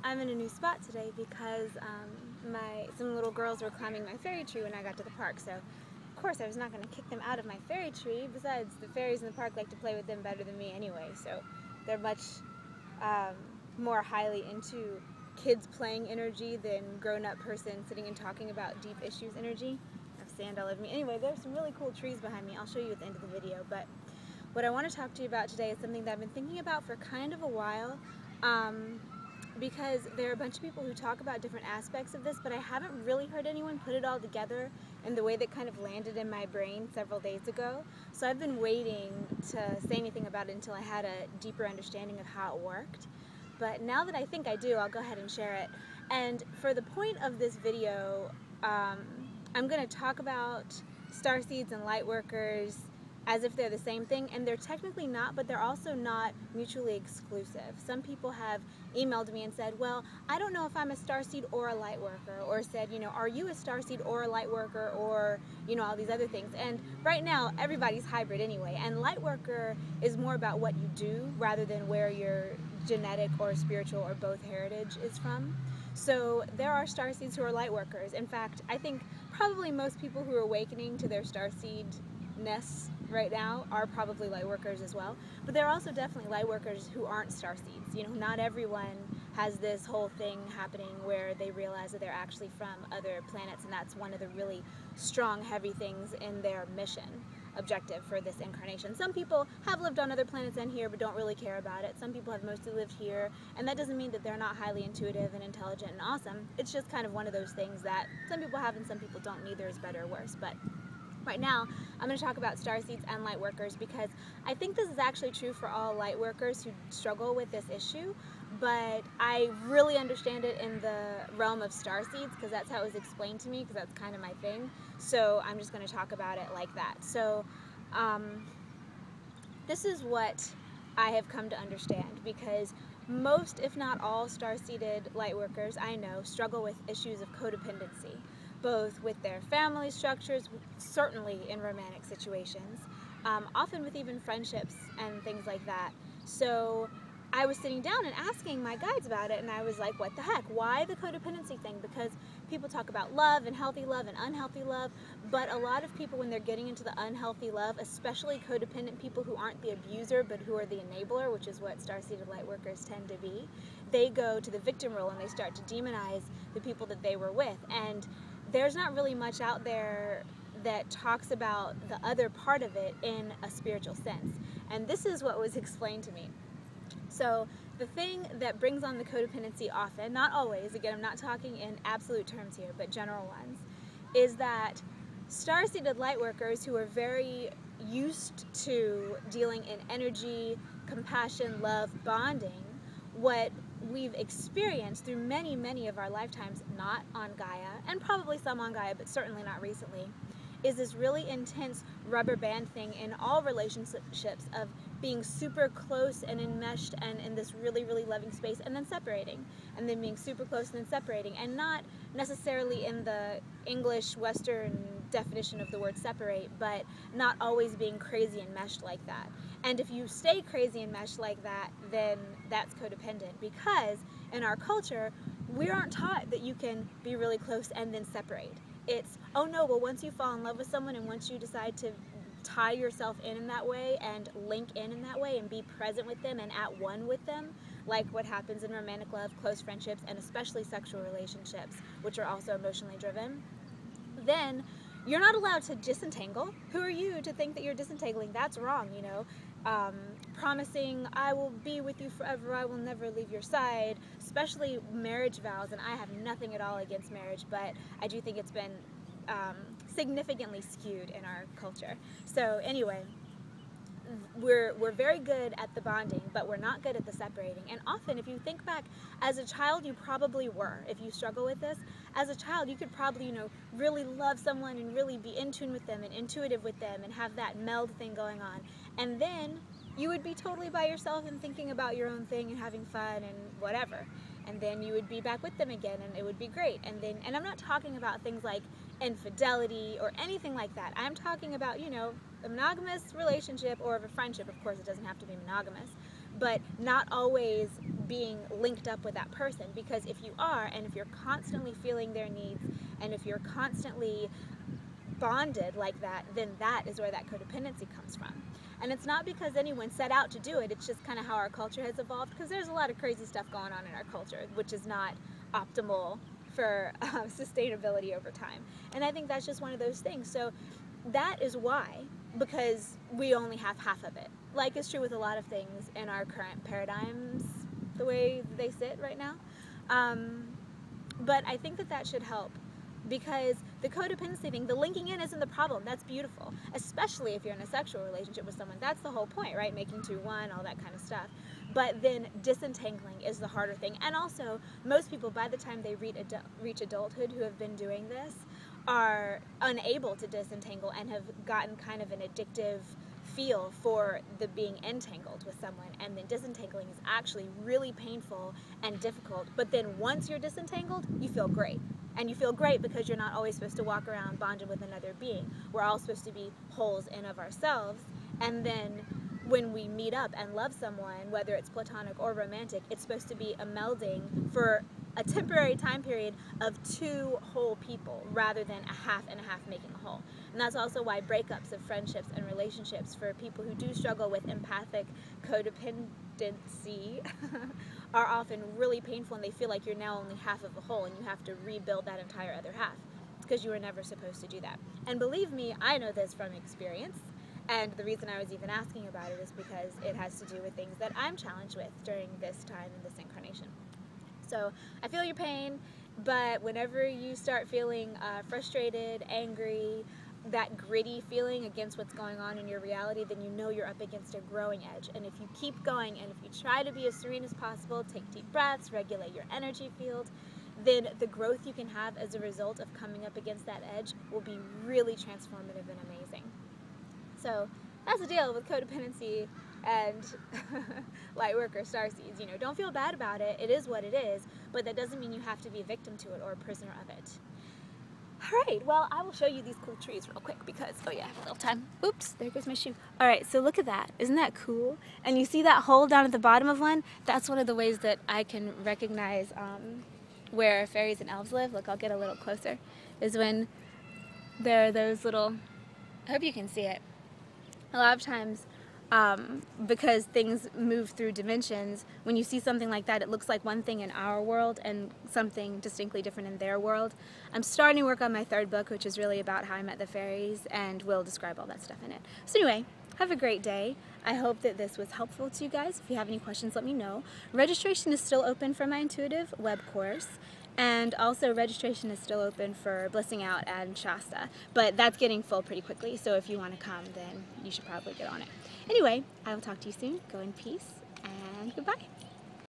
I'm in a new spot today because some little girls were climbing my fairy tree when I got to the park, so of course I was not going to kick them out of my fairy tree. Besides, the fairies in the park like to play with them better than me anyway, so they're much more highly into kids playing energy than grown-up person sitting and talking about deep issues energy. I have sand all over me. Anyway, there's some really cool trees behind me. I'll show you at the end of the video, but what I want to talk to you about today is something that I've been thinking about for kind of a while, because there are a bunch of people who talk about different aspects of this, but I haven't really heard anyone put it all together in the way that kind of landed in my brain several days ago. So I've been waiting to say anything about it until I had a deeper understanding of how it worked. But now that I think I do, I'll go ahead and share it. And for the point of this video, I'm going to talk about Starseeds and Lightworkers as if they're the same thing, and they're technically not, but they're also not mutually exclusive. Some people have emailed me and said, well, I don't know if I'm a Starseed or a Lightworker, or said, you know, are you a Starseed or a Lightworker, or, you know, all these other things. And right now, everybody's hybrid anyway, and Lightworker is more about what you do rather than where your genetic or spiritual or both heritage is from. So there are Starseeds who are Lightworkers. In fact, I think probably most people who are awakening to their Starseed-ness right now are probably Lightworkers as well, but there are also definitely Lightworkers who aren't Starseeds. You know, not everyone has this whole thing happening where they realize that they're actually from other planets, and that's one of the really strong, heavy things in their mission objective for this incarnation. Some people have lived on other planets and here but don't really care about it. Some people have mostly lived here, and that doesn't mean that they're not highly intuitive and intelligent and awesome. It's just kind of one of those things that some people have and some people don't. Neither is better or worse. But right now, I'm going to talk about Starseeds and Lightworkers because I think this is actually true for all Lightworkers who struggle with this issue, but I really understand it in the realm of Starseeds because that's how it was explained to me, because that's kind of my thing. So I'm just going to talk about it like that. So this is what I have come to understand, because most, if not all, Starseeded Lightworkers I know struggle with issues of codependency, both with their family structures, certainly in romantic situations, often with even friendships and things like that. So I was sitting down and asking my guides about it, and I was like, what the heck? Why the codependency thing? Because people talk about love and healthy love and unhealthy love, but a lot of people, when they're getting into the unhealthy love, especially codependent people who aren't the abuser but who are the enabler, which is what Starseeded Lightworkers tend to be, they go to the victim role and they start to demonize the people that they were with. And there's not really much out there that talks about the other part of it in a spiritual sense. And this is what was explained to me. So the thing that brings on the codependency often, not always, again I'm not talking in absolute terms here, but general ones, is that Starseeded Lightworkers who are very used to dealing in energy, compassion, love, bonding, what we've experienced through many, many of our lifetimes, not on Gaia, and probably some on Gaia, but certainly not recently, is this really intense rubber band thing in all relationships of being super close and enmeshed and in this really, really loving space, and then separating, and then being super close and then separating, and not necessarily in the English Western definition of the word separate, but not always being crazy and meshed like that. And if you stay crazy and meshed like that, then that's codependent, because in our culture, we aren't taught that you can be really close and then separate. It's, oh no, well once you fall in love with someone and once you decide to tie yourself in that way and link in that way and be present with them and at one with them, like what happens in romantic love, close friendships, and especially sexual relationships, which are also emotionally driven, then you're not allowed to disentangle. Who are you to think that you're disentangling? That's wrong, you know. Promising, I will be with you forever, I will never leave your side, especially marriage vows, and I have nothing at all against marriage, but I do think it's been significantly skewed in our culture. So anyway, we're very good at the bonding, but we're not good at the separating. And often, if you think back, as a child, you probably were. If you struggle with this, as a child, you could probably, you know, really love someone and really be in tune with them and intuitive with them and have that meld thing going on. And then you would be totally by yourself and thinking about your own thing and having fun and whatever. And then you would be back with them again and it would be great. And I'm not talking about things like infidelity or anything like that. I'm talking about, you know, a monogamous relationship or of a friendship. Of course, it doesn't have to be monogamous, but not always being linked up with that person, because if you are, and if you're constantly feeling their needs, and if you're constantly bonded like that, then that is where that codependency comes from. And it's not because anyone set out to do it, it's just kind of how our culture has evolved, because there's a lot of crazy stuff going on in our culture, which is not optimal for sustainability over time. And I think that's just one of those things. So that is why, because we only have half of it. Like it's true with a lot of things in our current paradigms, the way they sit right now. But I think that that should help, because the codependency thing, the linking in isn't the problem. That's beautiful, especially if you're in a sexual relationship with someone. That's the whole point, right? Making two one, all that kind of stuff. But then disentangling is the harder thing. And also, most people, by the time they reach adulthood who have been doing this, are unable to disentangle and have gotten kind of an addictive feel for the being entangled with someone. And then disentangling is actually really painful and difficult. But then once you're disentangled, you feel great. And you feel great because you're not always supposed to walk around bonded with another being. We're all supposed to be wholes in of ourselves. And then when we meet up and love someone, whether it's platonic or romantic, it's supposed to be a melding for a temporary time period of two whole people rather than a half and a half making a whole. And that's also why breakups of friendships and relationships for people who do struggle with empathic codependency are often really painful, and they feel like you're now only half of a whole and you have to rebuild that entire other half. It's because you were never supposed to do that. And believe me, I know this from experience. And the reason I was even asking about it is because it has to do with things that I'm challenged with during this time in this incarnation. So I feel your pain, but whenever you start feeling frustrated, angry, that gritty feeling against what's going on in your reality, then you know you're up against a growing edge. And if you keep going and if you try to be as serene as possible, take deep breaths, regulate your energy field, then the growth you can have as a result of coming up against that edge will be really transformative and amazing. So that's the deal with codependency and Lightworker, Starseeds. You know, don't feel bad about it. It is what it is, but that doesn't mean you have to be a victim to it or a prisoner of it. All right, well, I will show you these cool trees real quick because, oh yeah, a little time. Oops, there goes my shoe. All right, so look at that. Isn't that cool? And you see that hole down at the bottom of one? That's one of the ways that I can recognize where fairies and elves live. Look, I'll get a little closer. Is when there are those little, I hope you can see it. A lot of times, because things move through dimensions, when you see something like that, it looks like one thing in our world and something distinctly different in their world. I'm starting to work on my third book, which is really about how I met the fairies, and will describe all that stuff in it. So anyway, have a great day. I hope that this was helpful to you guys. If you have any questions, let me know. Registration is still open for my intuitive web course. And also registration is still open for Blissing Out and Shasta, but that's getting full pretty quickly, so if you want to come, then you should probably get on it. Anyway, I will talk to you soon. Go in peace, and goodbye.